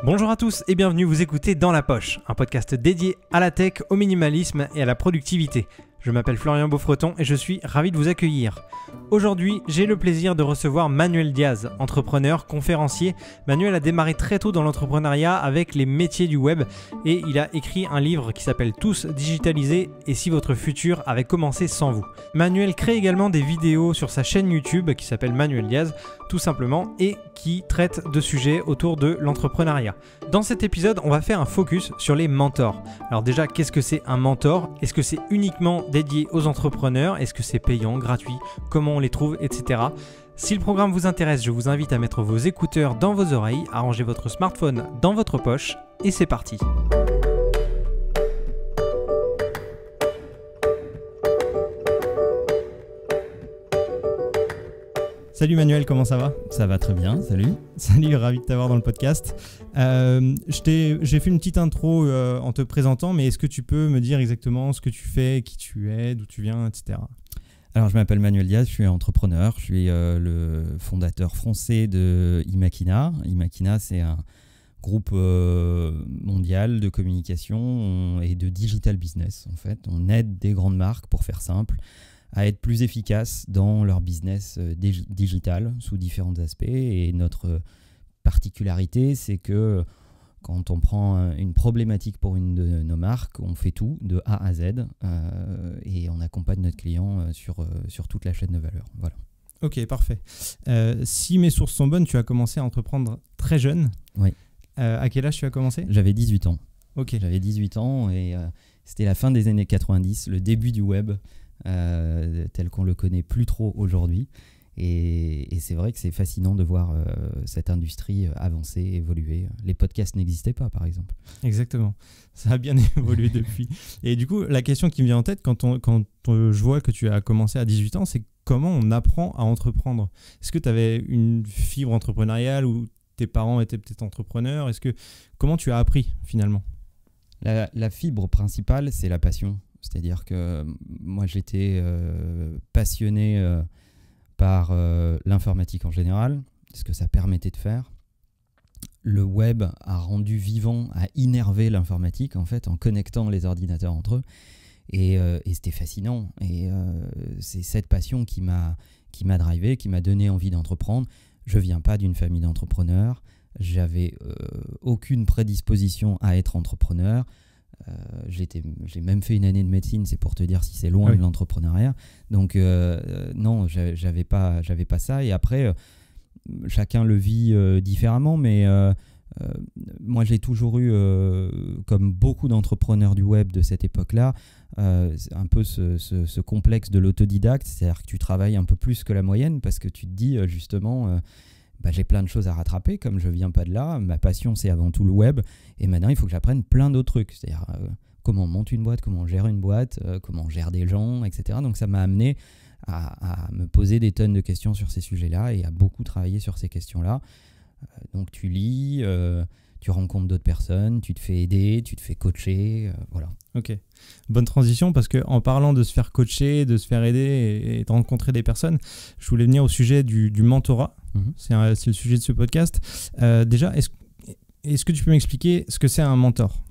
Bonjour à tous et bienvenue, vous écoutez Dans la Poche, un podcast dédié à la tech, au minimalisme et à la productivité. Je m'appelle Florian Beaufreton et je suis ravi de vous accueillir. Aujourd'hui, j'ai le plaisir de recevoir Manuel Diaz, entrepreneur, conférencier. Manuel a démarré très tôt dans l'entrepreneuriat avec les métiers du web et il a écrit un livre qui s'appelle Tous digitalisés et si votre futur avait commencé sans vous. Manuel crée également des vidéos sur sa chaîne YouTube qui s'appelle Manuel Diaz, tout simplement, et qui traite de sujets autour de l'entrepreneuriat. Dans cet épisode, on va faire un focus sur les mentors. Alors déjà, qu'est-ce que c'est un mentor ? Est-ce que c'est uniquement dédié aux entrepreneurs ? Est-ce que c'est payant, gratuit ? Comment on les trouve, etc. Si le programme vous intéresse, je vous invite à mettre vos écouteurs dans vos oreilles, à ranger votre smartphone dans votre poche, et c'est parti. Salut Manuel, comment ça va ? Ça va très bien, salut. Salut, ravi de t'avoir dans le podcast. J'ai fait une petite intro en te présentant, mais est-ce que tu peux me dire exactement ce que tu fais, qui tu es, d'où tu viens, etc. Alors, je m'appelle Manuel Diaz, je suis entrepreneur, je suis le fondateur français de Imakina. Imakina, c'est un groupe mondial de communication et de digital business. En fait, on aide des grandes marques, pour faire simple, à être plus efficaces dans leur business digital sous différents aspects. Et notre particularité, c'est que quand on prend une problématique pour une de nos marques, on fait tout de A à Z et on accompagne notre client sur toute la chaîne de valeur. Voilà. Ok, parfait. Si mes sources sont bonnes, tu as commencé à entreprendre très jeune. Oui. À quel âge tu as commencé ? J'avais 18 ans. Ok. J'avais 18 ans et c'était la fin des années 90, le début du web tel qu'on le connaît plus trop aujourd'hui. Et c'est vrai que c'est fascinant de voir cette industrie avancer, évoluer. Les podcasts n'existaient pas, par exemple. Exactement. Ça a bien évolué depuis. Et du coup, la question qui me vient en tête quand je vois que tu as commencé à 18 ans, c'est comment on apprend à entreprendre ? Est-ce que tu avais une fibre entrepreneuriale ou tes parents étaient peut-être entrepreneurs ? Comment tu as appris finalement ? La fibre principale, c'est la passion. C'est-à-dire que moi, j'étais passionné par l'informatique en général, ce que ça permettait de faire. Le web a rendu vivant, a innervé l'informatique en fait, en connectant les ordinateurs entre eux. Et c'était fascinant. Et c'est cette passion qui m'a drivé, qui m'a donné envie d'entreprendre. Je ne viens pas d'une famille d'entrepreneurs. J'avais aucune prédisposition à être entrepreneur. J'ai même fait une année de médecine, c'est pour te dire si c'est loin de l'entrepreneuriat. Donc non, j'avais pas ça. Et après, chacun le vit différemment, mais moi j'ai toujours eu, comme beaucoup d'entrepreneurs du web de cette époque-là, un peu ce complexe de l'autodidacte, c'est-à-dire que tu travailles un peu plus que la moyenne parce que tu te dis justement... j'ai plein de choses à rattraper, comme je ne viens pas de là. Ma passion, c'est avant tout le web. Et maintenant, il faut que j'apprenne plein d'autres trucs. C'est-à-dire comment on monte une boîte, comment on gère une boîte, comment on gère des gens, etc. Donc, ça m'a amené à me poser des tonnes de questions sur ces sujets-là et à beaucoup travailler sur ces questions-là. Donc, tu lis, tu rencontres d'autres personnes, tu te fais aider, tu te fais coacher, voilà. Ok, bonne transition parce qu'en parlant de se faire coacher, de se faire aider et de rencontrer des personnes, je voulais venir au sujet du mentorat. C'est le sujet de ce podcast. Déjà, est-ce que tu peux m'expliquer ce que c'est un mentor ?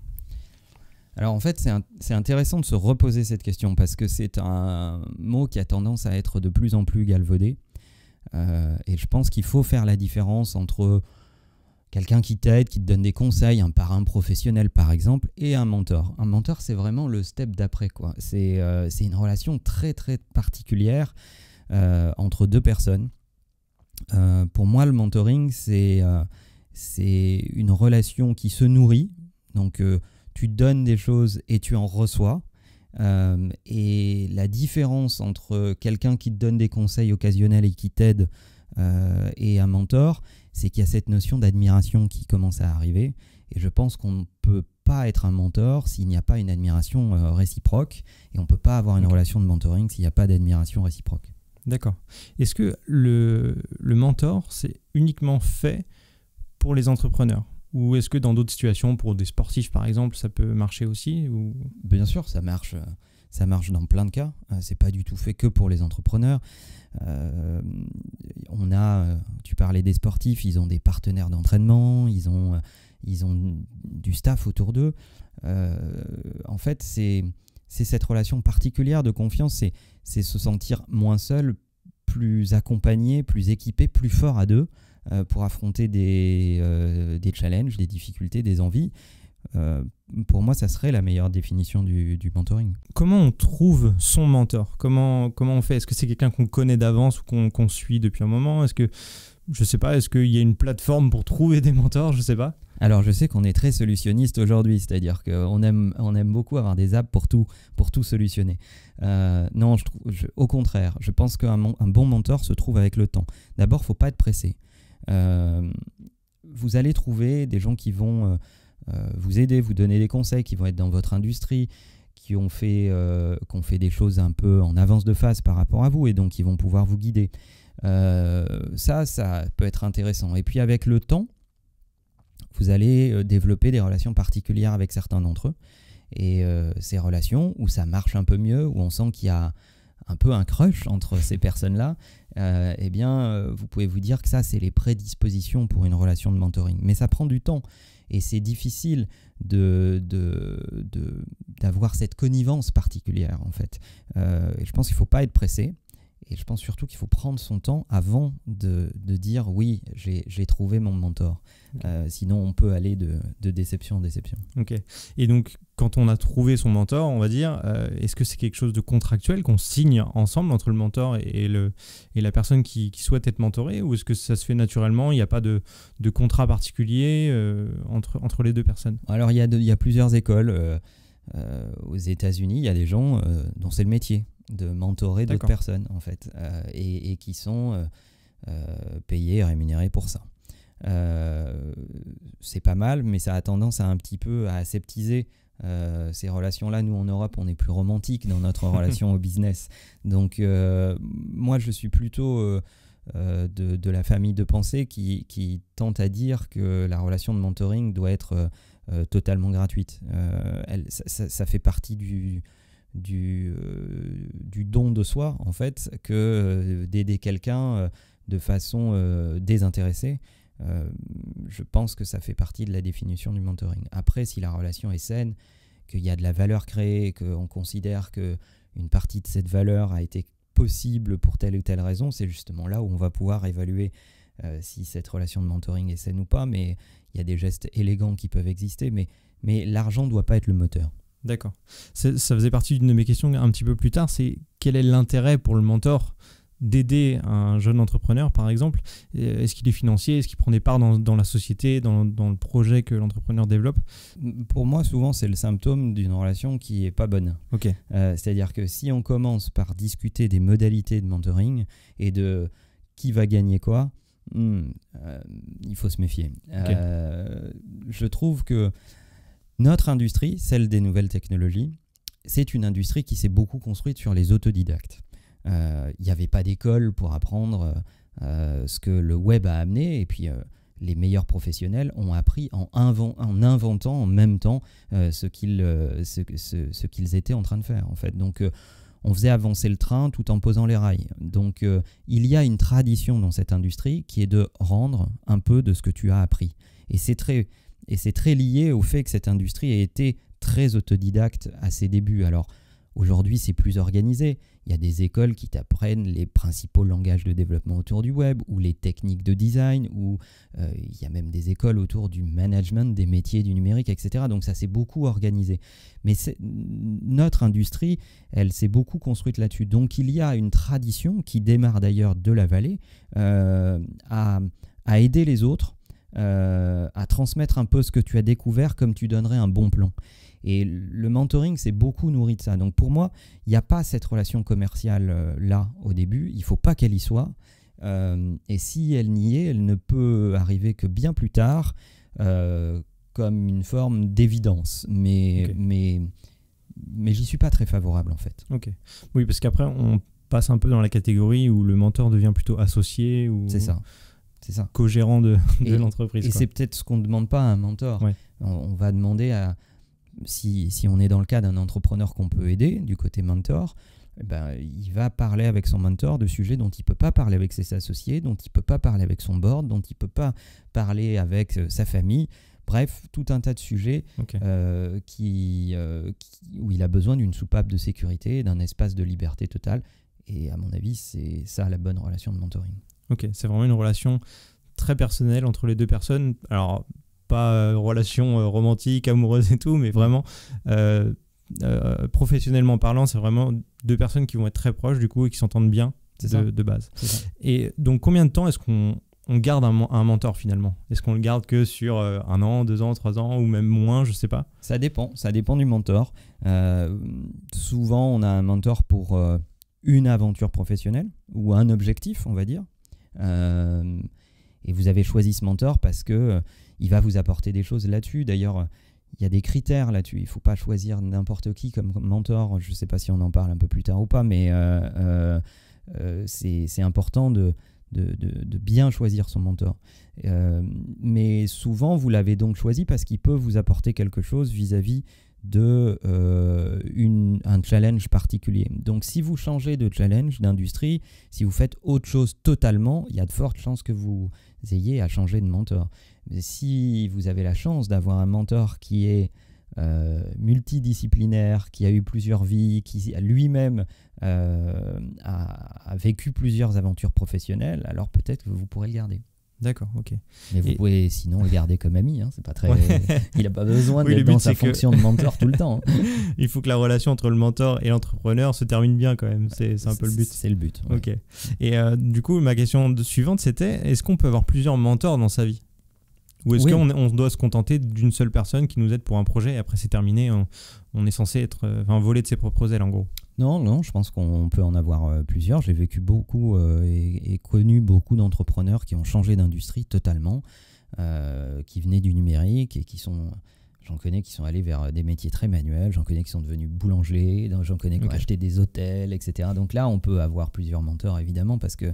Alors en fait, c'est intéressant de se reposer cette question parce que c'est un mot qui a tendance à être de plus en plus galvaudé. Et je pense qu'il faut faire la différence entre quelqu'un qui t'aide, qui te donne des conseils, un parrain professionnel par exemple, et un mentor. Un mentor, c'est vraiment le step d'après, quoi. C'est une relation très très particulière entre deux personnes. Pour moi, le mentoring, c'est une relation qui se nourrit. Donc, tu donnes des choses et tu en reçois. Et la différence entre quelqu'un qui te donne des conseils occasionnels et qui t'aide et un mentor, c'est qu'il y a cette notion d'admiration qui commence à arriver. Et je pense qu'on ne peut pas être un mentor s'il n'y a pas une admiration réciproque. Et on ne peut pas avoir une relation de mentoring s'il n'y a pas d'admiration réciproque. D'accord. Est-ce que le mentor, c'est uniquement fait pour les entrepreneurs ? Ou est-ce que dans d'autres situations, pour des sportifs par exemple, ça peut marcher aussi ou... Bien sûr, ça marche dans plein de cas. C'est pas du tout fait que pour les entrepreneurs. Tu parlais des sportifs, ils ont des partenaires d'entraînement, ils ils ont du staff autour d'eux. En fait, c'est cette relation particulière de confiance, c'est se sentir moins seul, plus accompagné, plus équipé, plus fort à deux pour affronter des challenges, des difficultés, des envies. Pour moi, ça serait la meilleure définition du mentoring. Comment on trouve son mentor ? Comment on fait ? Est-ce que c'est quelqu'un qu'on connaît d'avance ou qu'on suit depuis un moment ? Est-ce qu'il y a une plateforme pour trouver des mentors ? Je sais pas. Alors, je sais qu'on est très solutionniste aujourd'hui, c'est-à-dire qu'on aime beaucoup avoir des apps pour tout solutionner. Non, au contraire, je pense qu'un bon mentor se trouve avec le temps. D'abord, il ne faut pas être pressé. Vous allez trouver des gens qui vont vous aider, vous donner des conseils, qui vont être dans votre industrie, qui ont fait des choses un peu en avance de phase par rapport à vous et donc qui vont pouvoir vous guider. Ça peut être intéressant. Et puis avec le temps, vous allez développer des relations particulières avec certains d'entre eux. Et ces relations où ça marche un peu mieux, où on sent qu'il y a un peu un crush entre ces personnes-là, vous pouvez vous dire que ça, c'est les prédispositions pour une relation de mentoring. Mais ça prend du temps. Et c'est difficile d'avoir cette connivence particulière, en fait. Et je pense qu'il ne faut pas être pressé. Et je pense surtout qu'il faut prendre son temps avant de dire « oui, j'ai trouvé mon mentor ». Sinon, on peut aller de déception en déception. Ok. Et donc, quand on a trouvé son mentor, on va dire, est-ce que c'est quelque chose de contractuel qu'on signe ensemble entre le mentor et la personne qui souhaite être mentorée, ou est-ce que ça se fait naturellement, il n'y a pas de contrat particulier entre les deux personnes ? Alors, il y a plusieurs écoles. Aux États-Unis, il y a des gens dont c'est le métier de mentorer d'autres personnes, en fait, et qui sont payés et rémunérés pour ça. C'est pas mal, mais ça a tendance à un petit peu à aseptiser ces relations-là. Nous, en Europe, on est plus romantique dans notre relation au business. Donc, moi, je suis plutôt de la famille de pensée qui tente à dire que la relation de mentoring doit être totalement gratuite. Ça fait partie du don de soi, en fait, que d'aider quelqu'un de façon désintéressée. Je pense que ça fait partie de la définition du mentoring. Après, si la relation est saine, qu'il y a de la valeur créée, qu'on considère qu'une partie de cette valeur a été possible pour telle ou telle raison, c'est justement là où on va pouvoir évaluer si cette relation de mentoring est saine ou pas. Mais il y a des gestes élégants qui peuvent exister, mais l'argent ne doit pas être le moteur. D'accord. Ça faisait partie d'une de mes questions un petit peu plus tard, c'est quel est l'intérêt pour le mentor d'aider un jeune entrepreneur, par exemple ? Est-ce qu'il est financier ? Est-ce qu'il prend des parts dans la société, dans le projet que l'entrepreneur développe ? Pour moi, souvent, c'est le symptôme d'une relation qui n'est pas bonne. Okay. C'est-à-dire que si on commence par discuter des modalités de mentoring et de qui va gagner quoi, il faut se méfier. Okay. Je trouve que notre industrie, celle des nouvelles technologies, c'est une industrie qui s'est beaucoup construite sur les autodidactes. Il n'y avait pas d'école pour apprendre ce que le web a amené, et puis les meilleurs professionnels ont appris en inventant en même temps ce qu'ils étaient en train de faire, en fait. Donc, on faisait avancer le train tout en posant les rails. Donc, il y a une tradition dans cette industrie qui est de rendre un peu de ce que tu as appris. Et c'est très lié au fait que cette industrie a été très autodidacte à ses débuts. Alors, aujourd'hui, c'est plus organisé. Il y a des écoles qui t'apprennent les principaux langages de développement autour du web ou les techniques de design, ou il y a même des écoles autour du management, des métiers du numérique, etc. Donc ça s'est beaucoup organisé. Mais notre industrie, elle s'est beaucoup construite là-dessus. Donc il y a une tradition qui démarre d'ailleurs de la vallée à aider les autres, à transmettre un peu ce que tu as découvert comme tu donnerais un bon plan. Et le mentoring, c'est beaucoup nourri de ça. Donc pour moi, il n'y a pas cette relation commerciale là au début. Il ne faut pas qu'elle y soit. Et si elle n'y est, elle ne peut arriver que bien plus tard, comme une forme d'évidence. Mais j'y suis pas très favorable, en fait. Ok. Oui, parce qu'après, on passe un peu dans la catégorie où le mentor devient plutôt associé ou c'est ça. Co-gérant de l'entreprise. Et c'est peut-être ce qu'on ne demande pas à un mentor. Ouais. On va demander à... Si on est dans le cas d'un entrepreneur qu'on peut aider, du côté mentor, il va parler avec son mentor de sujets dont il ne peut pas parler avec ses associés, dont il ne peut pas parler avec son board, dont il ne peut pas parler avec sa famille, Bref, tout un tas de sujets Ok. où il a besoin d'une soupape de sécurité, d'un espace de liberté totale. Et à mon avis, c'est ça la bonne relation de mentoring. Ok, c'est vraiment une relation très personnelle entre les deux personnes. Alors, pas relation romantique, amoureuse et tout, mais vraiment, professionnellement parlant, c'est vraiment deux personnes qui vont être très proches du coup et qui s'entendent bien de base. C'est ça. Et donc, combien de temps est-ce qu'on garde un mentor finalement? Est-ce qu'on le garde que sur 1 an, 2 ans, 3 ans ou même moins, je sais pas? Ça dépend du mentor. Souvent, on a un mentor pour une aventure professionnelle ou un objectif, on va dire. Et vous avez choisi ce mentor parce que il va vous apporter des choses là-dessus. D'ailleurs, il y a des critères là-dessus. Il ne faut pas choisir n'importe qui comme mentor. Je ne sais pas si on en parle un peu plus tard ou pas, mais c'est important de bien choisir son mentor. Mais souvent, vous l'avez donc choisi parce qu'il peut vous apporter quelque chose vis-à-vis de un challenge particulier. Donc si vous changez de challenge, d'industrie, si vous faites autre chose totalement, il y a de fortes chances que vous ayez à changer de mentor. Mais si vous avez la chance d'avoir un mentor qui est multidisciplinaire, qui a eu plusieurs vies, qui lui-même a vécu plusieurs aventures professionnelles, alors peut-être que vous pourrez le garder. D'accord, ok. Mais vous pouvez sinon le garder comme ami, hein, c'est pas très... Ouais. Il n'a pas besoin Oui, d'être dans sa fonction de mentor tout le temps. Hein. Il faut que la relation entre le mentor et l'entrepreneur se termine bien quand même, c'est un peu le but. C'est le but. Ouais. Ok. Et du coup, ma question suivante, c'était, est-ce qu'on peut avoir plusieurs mentors dans sa vie? Ou est-ce qu'on doit se contenter d'une seule personne qui nous aide pour un projet et après c'est terminé, on est censé être voler de ses propres ailes en gros? Non, je pense qu'on peut en avoir plusieurs. J'ai vécu beaucoup et connu beaucoup d'entrepreneurs qui ont changé d'industrie totalement, qui venaient du numérique et j'en connais qui sont allés vers des métiers très manuels, j'en connais qui sont devenus boulangers, j'en connais qui ont acheté des hôtels, etc. Donc là, on peut avoir plusieurs mentors évidemment parce que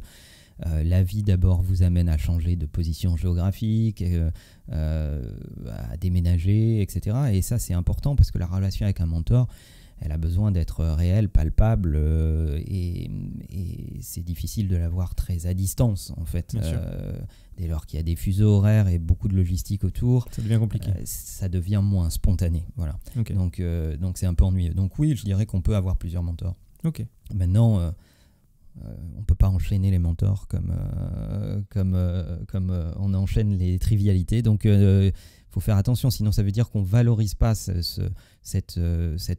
la vie d'abord vous amène à changer de position géographique, à déménager, etc. Et ça, c'est important parce que la relation avec un mentor, elle a besoin d'être réelle, palpable, et c'est difficile de l'avoir très à distance, en fait. Dès lors qu'il y a des fuseaux horaires et beaucoup de logistique autour, ça devient compliqué. Ça devient moins spontané. Voilà. Okay. Donc c'est un peu ennuyeux. Donc oui, je dirais qu'on peut avoir plusieurs mentors. Okay. Maintenant, on ne peut pas enchaîner les mentors comme on enchaîne les trivialités. Donc faut faire attention, sinon ça veut dire qu'on ne valorise pas cette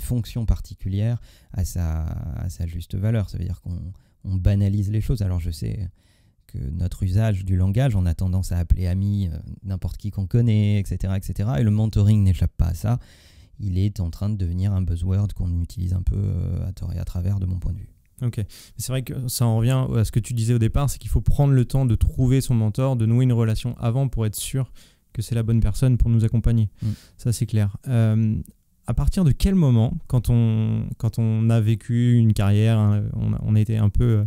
fonction particulière à sa juste valeur. Ça veut dire qu'on banalise les choses. Alors je sais que notre usage du langage, on a tendance à appeler ami n'importe qui qu'on connaît, etc., etc. Et le mentoring n'échappe pas à ça. Il est en train de devenir un buzzword qu'on utilise un peu à tort et à travers de mon point de vue. Ok, c'est vrai que ça en revient à ce que tu disais au départ, c'est qu'il faut prendre le temps de trouver son mentor, de nouer une relation avant pour être sûr que c'est la bonne personne pour nous accompagner. Ça, c'est clair. À partir de quel moment, quand on a vécu une carrière, hein, on a été un peu,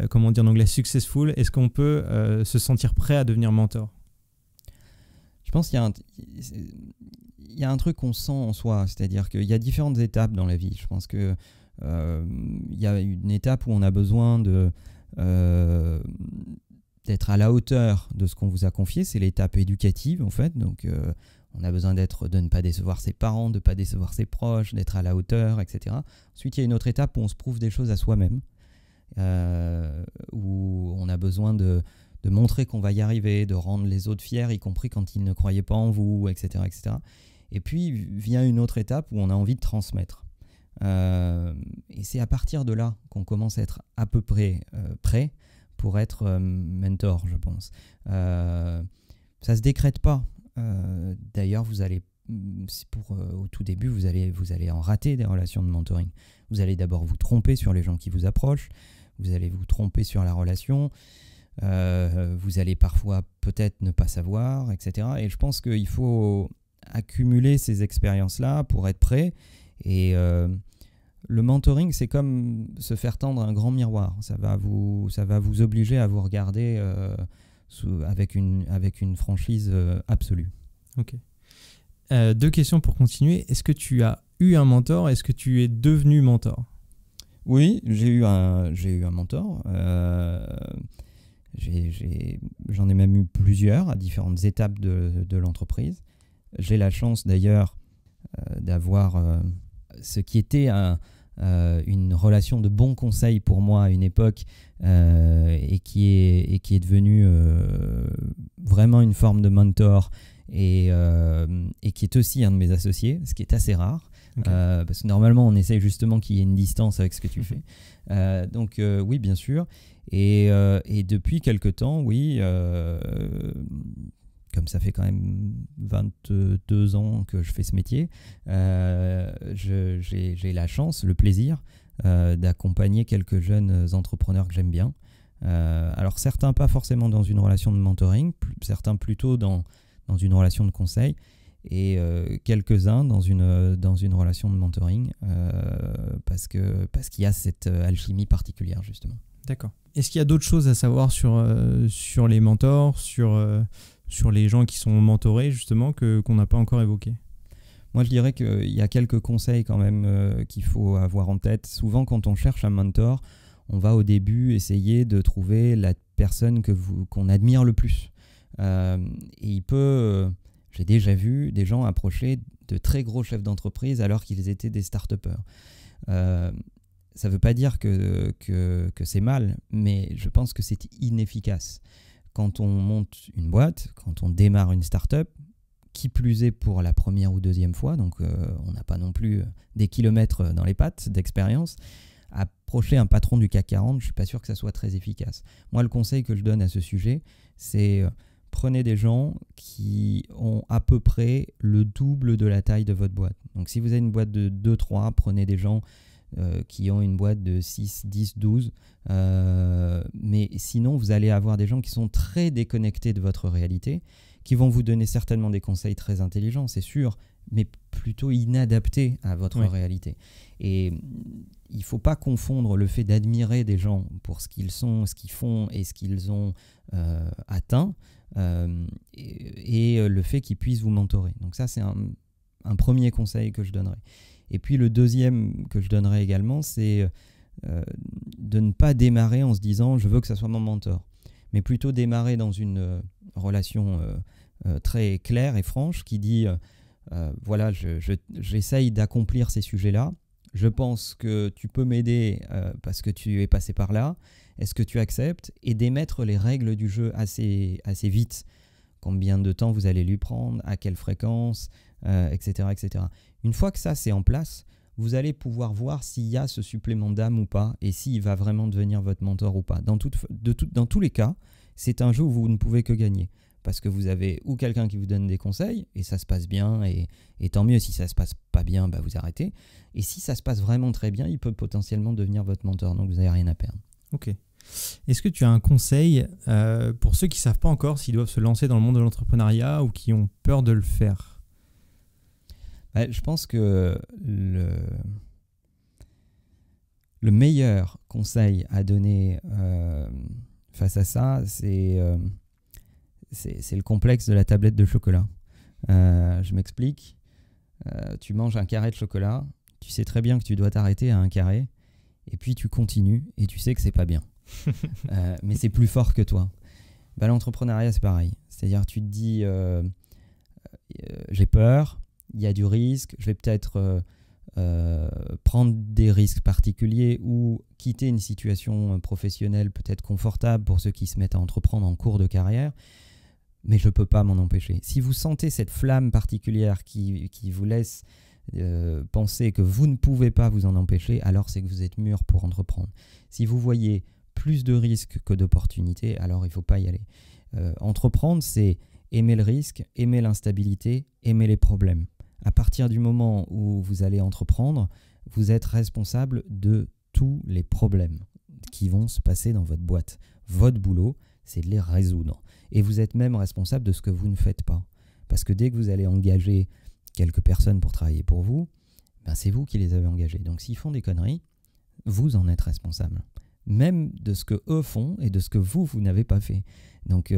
comment dire en anglais, successful, est-ce qu'on peut se sentir prêt à devenir mentor? Je pense qu'il y a un truc qu'on sent en soi, c'est-à-dire qu'il y a différentes étapes dans la vie. Je pense que il y a une étape où on a besoin d'être à la hauteur de ce qu'on vous a confié, c'est l'étape éducative en fait. Donc on a besoin de ne pas décevoir ses parents, de ne pas décevoir ses proches, d'être à la hauteur, etc. Ensuite, il y a une autre étape où on se prouve des choses à soi-même, où on a besoin de montrer qu'on va y arriver, de rendre les autres fiers, y compris quand ils ne croyaient pas en vous, etc., etc. Et puis vient une autre étape où on a envie de transmettre. Et c'est à partir de là qu'on commence à être à peu près prêt pour être mentor, je pense. Ça se décrète pas. D'ailleurs, vous allez, au tout début, vous allez en rater des relations de mentoring. Vous allez d'abord vous tromper sur les gens qui vous approchent. Vous allez vous tromper sur la relation. Vous allez parfois peut-être ne pas savoir, etc. Et je pense qu'il faut accumuler ces expériences-là pour être prêt. Et le mentoring, c'est comme se faire tendre un grand miroir. Ça va vous obliger à vous regarder avec une franchise absolue. Ok. 2 questions pour continuer. Est-ce que tu as eu un mentor? Est-ce que tu es devenu mentor? Oui, j'ai eu un mentor. J'en ai même eu plusieurs à différentes étapes de l'entreprise. J'ai la chance d'ailleurs d'avoir ce qui était une relation de bons conseils pour moi à une époque et qui est devenu vraiment une forme de mentor et qui est aussi un de mes associés, ce qui est assez rare. Okay. Parce que normalement on essaye justement qu'il y ait une distance avec ce que tu fais. Donc oui, bien sûr. Et depuis quelque temps, oui, comme ça fait quand même 22 ans que je fais ce métier, j'ai la chance, le plaisir d'accompagner quelques jeunes entrepreneurs que j'aime bien. Alors certains pas forcément dans une relation de mentoring, certains plutôt dans une relation de conseil, et quelques-uns dans une relation de mentoring parce qu'il y a cette alchimie particulière justement. D'accord. Est-ce qu'il y a d'autres choses à savoir sur les mentors, sur les gens qui sont mentorés justement qu'on n'a pas encore évoqué? Moi je dirais qu'il y a quelques conseils quand même qu'il faut avoir en tête. Souvent quand on cherche un mentor, on va au début essayer de trouver la personne qu'on admire le plus. Et j'ai déjà vu des gens approcher de très gros chefs d'entreprise alors qu'ils étaient des start-upers. Ça ne veut pas dire que c'est mal, mais je pense que c'est inefficace. Quand on monte une boîte, quand on démarre une start-up, qui plus est pour la première ou deuxième fois, donc on n'a pas non plus des kilomètres dans les pattes d'expérience, approcher un patron du CAC 40, je ne suis pas sûr que ça soit très efficace. Moi, le conseil que je donne à ce sujet, c'est prenez des gens qui ont à peu près le double de la taille de votre boîte. Donc si vous avez une boîte de 2-3, prenez des gens qui ont une boîte de 6, 10, 12. Mais sinon, vous allez avoir des gens qui sont très déconnectés de votre réalité, qui vont vous donner certainement des conseils très intelligents, c'est sûr, mais plutôt inadaptés à votre réalité. Et il ne faut pas confondre le fait d'admirer des gens pour ce qu'ils sont, ce qu'ils font et ce qu'ils ont atteint et le fait qu'ils puissent vous mentorer. Donc ça, c'est un premier conseil que je donnerais. Et puis le deuxième que je donnerais également, c'est de ne pas démarrer en se disant « je veux que ça soit mon mentor », mais plutôt démarrer dans une relation très claire et franche qui dit voilà, j'essaye d'accomplir ces sujets-là, je pense que tu peux m'aider parce que tu es passé par là, est-ce que tu acceptes? Et d'émettre les règles du jeu assez vite. Combien de temps vous allez lui prendre, à quelle fréquence, etc., etc. Une fois que ça c'est en place, vous allez pouvoir voir s'il y a ce supplément d'âme ou pas et s'il va vraiment devenir votre mentor ou pas. Dans tous les cas, c'est un jeu où vous ne pouvez que gagner parce que vous avez ou quelqu'un qui vous donne des conseils et ça se passe bien et tant mieux. Si ça se passe pas bien, bah vous arrêtez. Et si ça se passe vraiment très bien, il peut potentiellement devenir votre mentor, donc vous n'avez rien à perdre. Ok. Est-ce que tu as un conseil pour ceux qui ne savent pas encore s'ils doivent se lancer dans le monde de l'entrepreneuriat ou qui ont peur de le faire? Je pense que le meilleur conseil à donner face à ça, c'est le complexe de la tablette de chocolat. Je m'explique. Tu manges un carré de chocolat, tu sais très bien que tu dois t'arrêter à un carré, et puis tu continues et tu sais que c'est pas bien. Mais c'est plus fort que toi. L'entrepreneuriat, c'est pareil. C'est-à-dire, tu te dis j'ai peur, il y a du risque, je vais peut-être prendre des risques particuliers ou quitter une situation professionnelle peut-être confortable pour ceux qui se mettent à entreprendre en cours de carrière, mais je ne peux pas m'en empêcher. Si vous sentez cette flamme particulière qui vous laisse penser que vous ne pouvez pas vous en empêcher, alors c'est que vous êtes mûr pour entreprendre. Si vous voyez plus de risques que d'opportunités, alors il ne faut pas y aller. Entreprendre, c'est aimer le risque, aimer l'instabilité, aimer les problèmes. À partir du moment où vous allez entreprendre, vous êtes responsable de tous les problèmes qui vont se passer dans votre boîte. Votre boulot, c'est de les résoudre. Et vous êtes même responsable de ce que vous ne faites pas. Parce que dès que vous allez engager quelques personnes pour travailler pour vous, c'est vous qui les avez engagés. Donc s'ils font des conneries, vous en êtes responsable. Même de ce que eux font et de ce que vous n'avez pas fait. Donc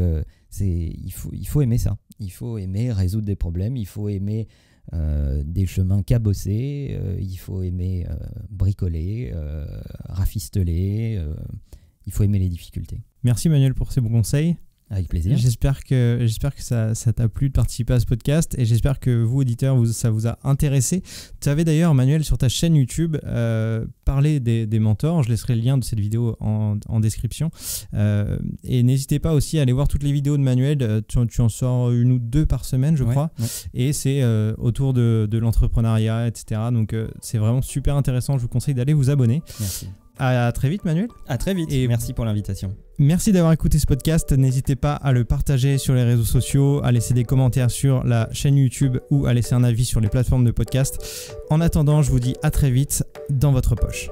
il faut aimer ça. Il faut aimer résoudre des problèmes, il faut aimer des chemins cabossés, il faut aimer bricoler, rafistoler, il faut aimer les difficultés. Merci Manuel pour ces bons conseils. Avec plaisir. J'espère que ça t'a plu de participer à ce podcast et j'espère que vous, auditeurs, ça vous a intéressé. Tu avais d'ailleurs, Manuel, sur ta chaîne YouTube, parlé des mentors. Je laisserai le lien de cette vidéo en description. Et n'hésitez pas aussi à aller voir toutes les vidéos de Manuel. Tu en sors 1 ou 2 par semaine, je crois. Ouais. Et c'est autour de l'entrepreneuriat, etc. Donc, c'est vraiment super intéressant. Je vous conseille d'aller vous abonner. Merci. À très vite, Manuel. À très vite. Et merci pour l'invitation. Merci d'avoir écouté ce podcast. N'hésitez pas à le partager sur les réseaux sociaux, à laisser des commentaires sur la chaîne YouTube ou à laisser un avis sur les plateformes de podcast. En attendant, je vous dis à très vite dans votre poche.